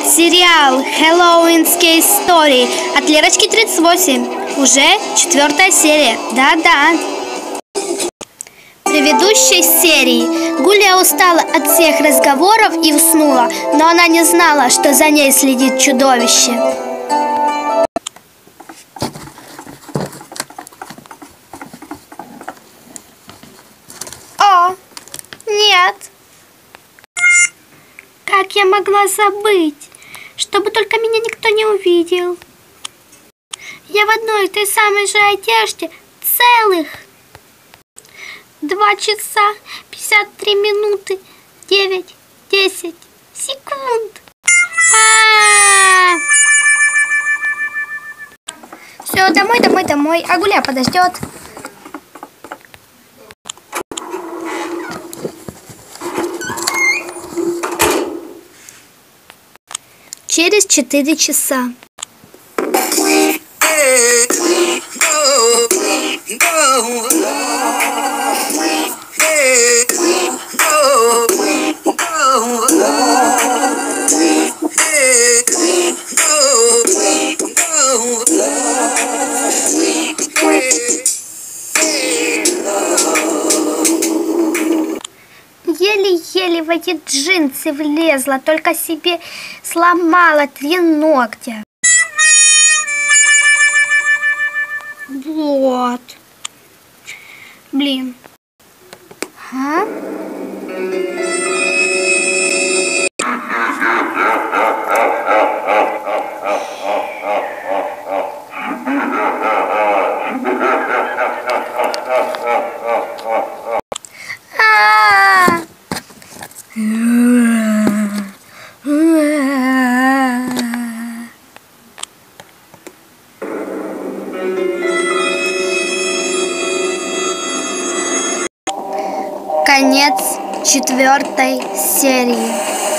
Сериал «Хэллоуинские истории» от Лерочки 38. Уже 4-я серия. Да-да. В предыдущей серии Гуля устала от всех разговоров и уснула, но она не знала, что за ней следит чудовище. О, нет! Как я могла забыть, чтобы только меня никто не увидел? Я в одной и той самой же одежде целых 2 часа 53 минуты 9-10 секунд. Все, домой, а Гуля подождет. Через 4 часа. Еле-еле в эти джинсы влезла, только себе сломала 3 ногтя. Вот. Блин. А? Конец 4-й серии.